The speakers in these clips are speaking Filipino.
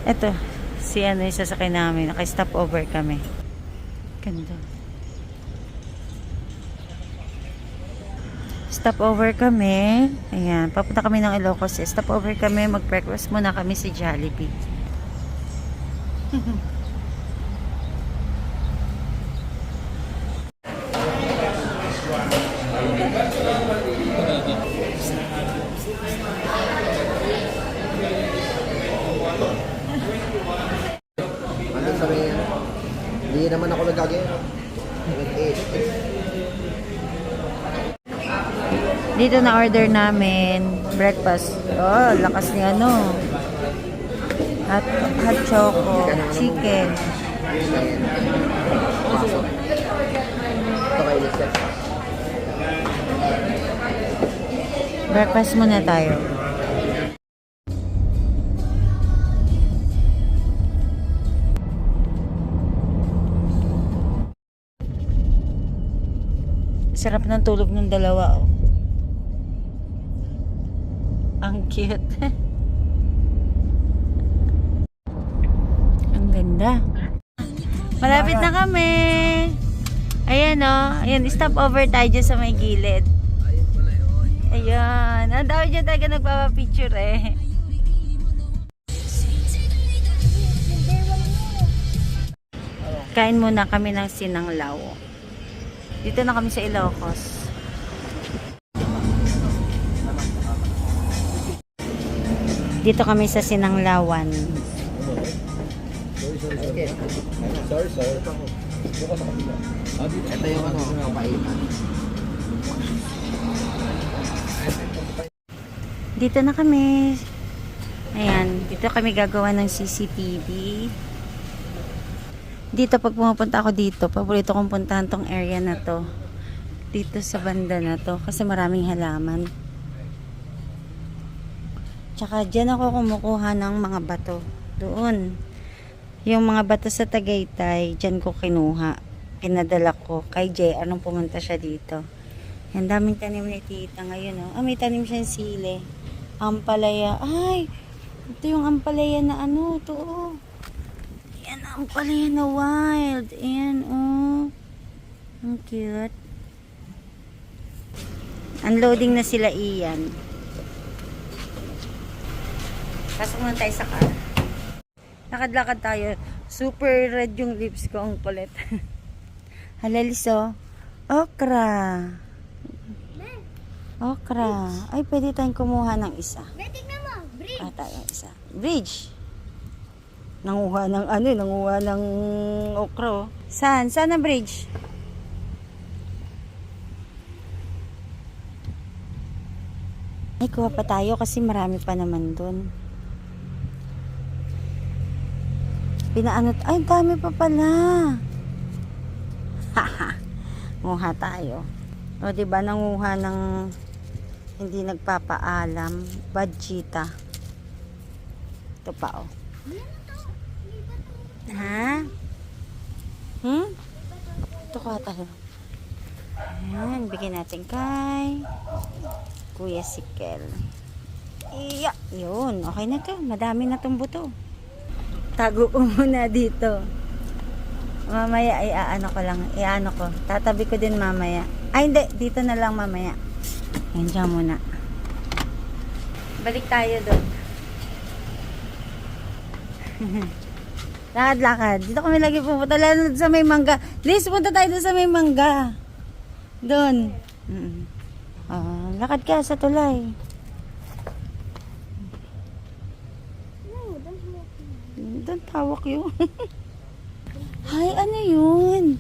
Eto, si ano yung sasakay namin. Naka-stop over kami. Ganda. Stop over kami. Ayan, papunta kami ng Ilocos. Stop over kami. Mag-breakfast muna kami sa Jollibee. Ano sabi niya? Hindi naman ako nagagaya. Nag-edit eh. Dito na order namin breakfast. Oh, lakas ni ano. Hot choco, chicken. Ayan. Pasok. Ito kayo listed. Breakfast muna tayo. Sarap ng tulog ng dalawa, oh. Ang cute. Ang ganda. Malapit na kami. Ayan, oh. Ayan, stop over tayo dyan sa may gilid. Ayun pala yun. Ayan. Ang dami dyan talaga nagpapapicture eh. Kain muna kami ng sinanglaw. Dito na kami sa Ilocos. Dito kami sa Sinanglawan. Sorry. Ito yung ano, kapainan. Dito na kami. Ayan, dito kami gagawa ng CCTV. Dito pag pumupunta ako dito, paborito kong puntahan tong area na to. Dito sa banda na to kasi maraming halaman. Tsaka dyan ako kumukuha ng mga bato. Doon. Yung mga bato sa Tagaytay, dyan ko kinuha. Pinadala ko kay JR nung pumunta siya dito. Yan, daming tanim ni tita ngayon. Oh. May tanim siyang sili. Ampalaya. Ay! Ito yung ampalaya na ano. Ito oh. Yan, ampalaya na wild. Ayan oh. Ang cute. Unloading na sila iyan. Pasok muna tayo sa car. Lakad-lakad tayo. Super red yung lips ko. Ang kulit. Halaliso. Okra. Okra. Ay, pwede tayong kumuha ng isa. Tingnan mo, bridge. Tayo isa. Bridge. Nanguha ng ano, nanguha ng okra. Oh. Saan? Saan ang bridge? Ay, kuha pa tayo kasi marami pa naman dun. Pinaanot. Ay, dami pa pala. Haha. Nguha tayo. O, diba, nanguha ng hindi nagpapaalam. Badjita. Ito pa, oh. Ha? Ito kuha tayo. Ayan, bigyan natin kay Kuya Sikel. Iya, yun. Okay na to. Madami na tong buto. Tago ko muna dito. Mamaya ay aano ko lang. Iano ko. Tatabi ko din mamaya. Ay hindi. Dito na lang mamaya. Yan dyan muna. Balik tayo doon. Lakad-lakad. Dito kami lagi pupunta. Lalo sa may mangga. Liz, punta tayo doon sa may mangga. Doon. Lakad ka sa tulay. Doon tawak yun. Hay, ano yun?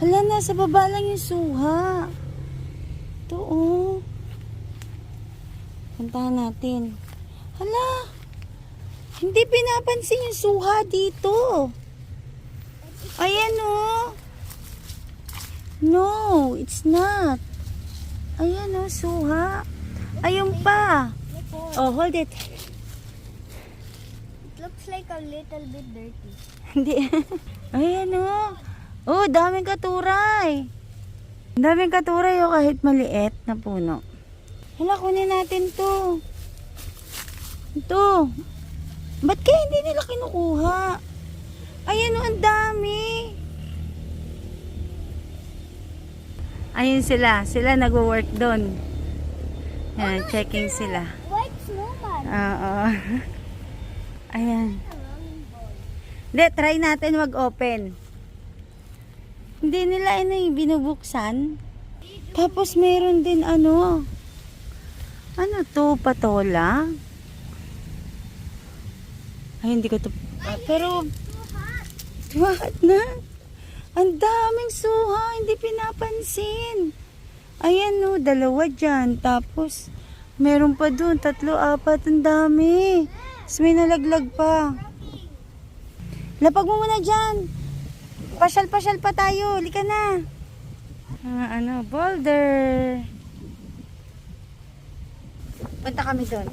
Hala, nasa baba lang yung suha. Ito, oh. Puntahan natin. Hala, hindi pinapansin yung suha dito. Ayan, oh. No, it's not. Ayan, oh, suha. Ayun pa. Oh, hold it. Looks like a little bit dirty. Hindi. Ayan o. Oh, daming katuray. Daming katuray o kahit maliit na puno. Hala, kunin natin to. Ito. Ba't kaya hindi nila kinukuha? Ayan o, ang dami. Ayun sila. Sila nagwo-work doon. Ayan, checking sila. White snowman. Oo. Ayan. Hindi, try natin mag-open. Hindi nila binubuksan. Tapos meron din ano to, patola. Ay, hindi ko to. Pero, what na? Ang daming suha, hindi pinapansin. Ayan no, 2 dyan. Tapos, meron pa dun, 3, 4, ang dami. Tapos may nalaglag pa. Lapag mo muna dyan. Pasyal-pasyal pa tayo. Lika na. Boulder. Punta kami doon.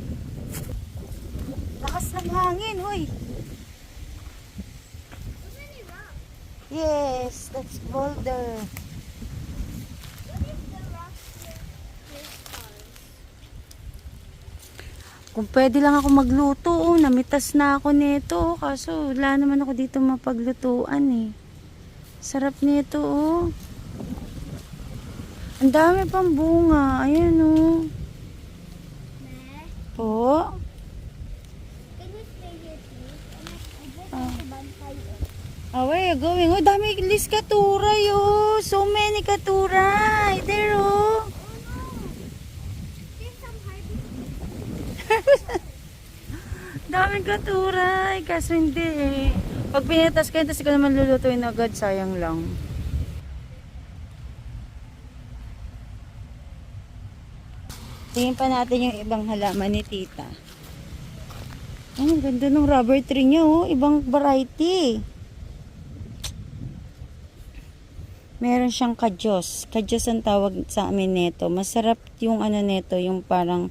Lakas ng hangin, hoy. Yes, that's boulder. Kung pwede lang ako magluto, namitas na ako nito. Kaso wala naman ako dito mapaglutuan eh. Sarap nito oh. Ang dami pang bunga. Ayan oh. Po. Can you stay here, please? I just want to bantay it. Where are you going? Oh, dami katuray oh. So many katuray. There oh. There's some hard. Daming katuray. Kaso hindi eh. Pag pinitas kayo, tapos ikaw naman lulutuin agad, sayang lang. Tingin pa natin yung ibang halaman ni tita. Ay, ang ganda ng rubber tree niya oh. Ibang variety. Meron siyang kadyos. Kadyos ang tawag sa amin nito. Masarap yung ano nito, yung parang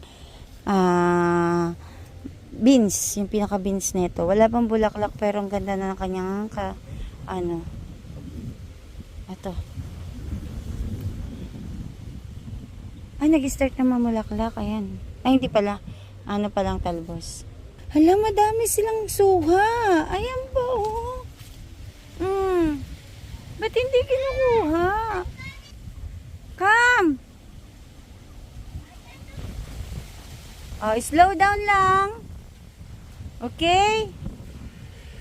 beans, yung pinaka beans nito. Wala pang bulaklak pero ang ganda na ng kanyang ito. Ay, nag-start na mamulaklak. Ayan. Ay, hindi pala. Ano palang talbos. Hala, madami silang suha. Ayan po, oh. Ba't hindi kinukuha? Come! Oh, slow down lang. Okay?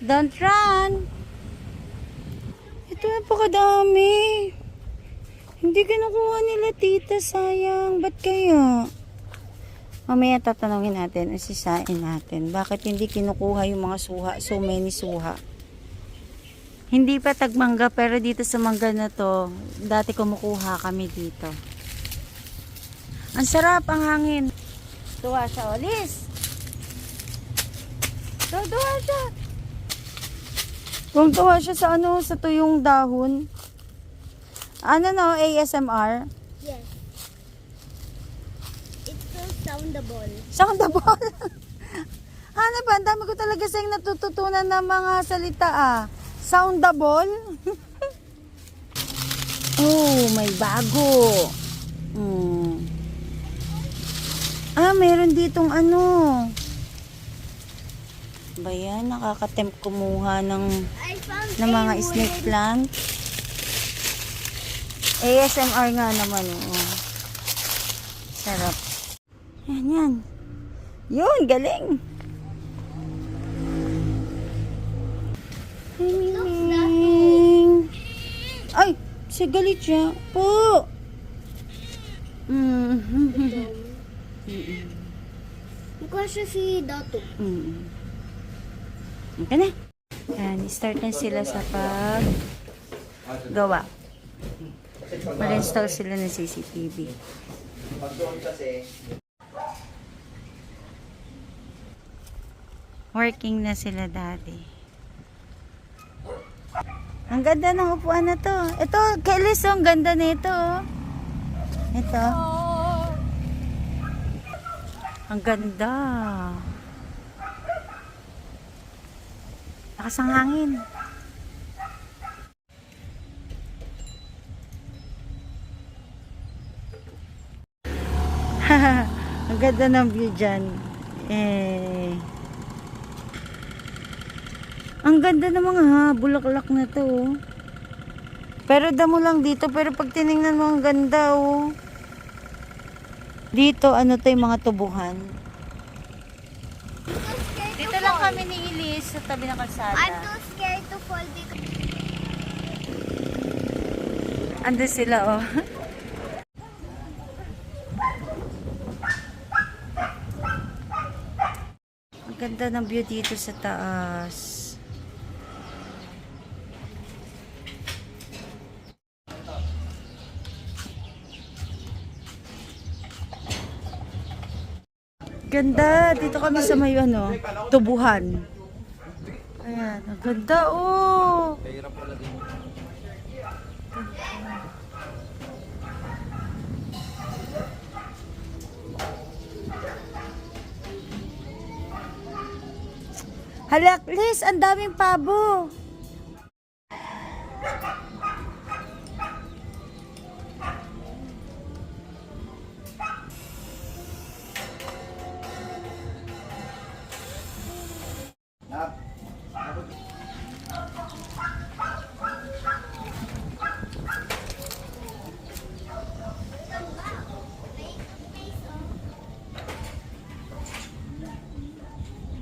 Don't run. Ito napakadami. Hindi kinukuha nila tita, sayang. Ba't kaya? Mamaya tatanungin natin, asisain natin. Bakit hindi kinukuha yung mga suha? So many suha. Hindi pa tagmangga pero dito sa mangga na to, dati kumukuha kami dito. Ang sarap ang hangin. Tuwa siya, Olis. Tuwa siya. Kung tuwa siya sa sa tuyong dahon. ASMR? Yes. It's so soundable. Soundable. Ano ba? Ang dami ko talaga sa'yo natututunan ng mga salita Soundable? Oh, may bago. Meron ditong ba yan? Nakakatempt kumuha ng mga snake plant. ASMR nga naman. Oh. Sarap. Yan. Yun, galing. Ay, siya galit siya. Po. Mukha siya si Dato. Okay na. Yan, start na sila sa paggawa. Mag-install sila ng CCTV. Working na sila dati. Ang ganda ng upuan na to. Ito, Kelis, ang ganda na ito. Ito. Ang ganda. Lakas ang hangin. Ang ganda ng view dyan. Ang ganda ng mga bulaklak na to. Oh. Pero damo lang dito. Pero pag tinignan mo, ang ganda. Oh. Dito, ano to yung mga tubuhan. Dito lang kami ni Elise sa tabi ng kalsada. I'm too scared to fall dito. Ando sila, oh. Ang ganda ng view dito sa taas. Ganda. Dito kami sa may ano, tubuhan. Ayan. Ang ganda, oh. Hala, Liz, ang daming pabo.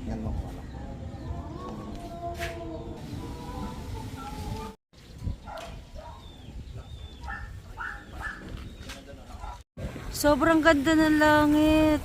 Yan mo ko. Sobrang ganda ng langit.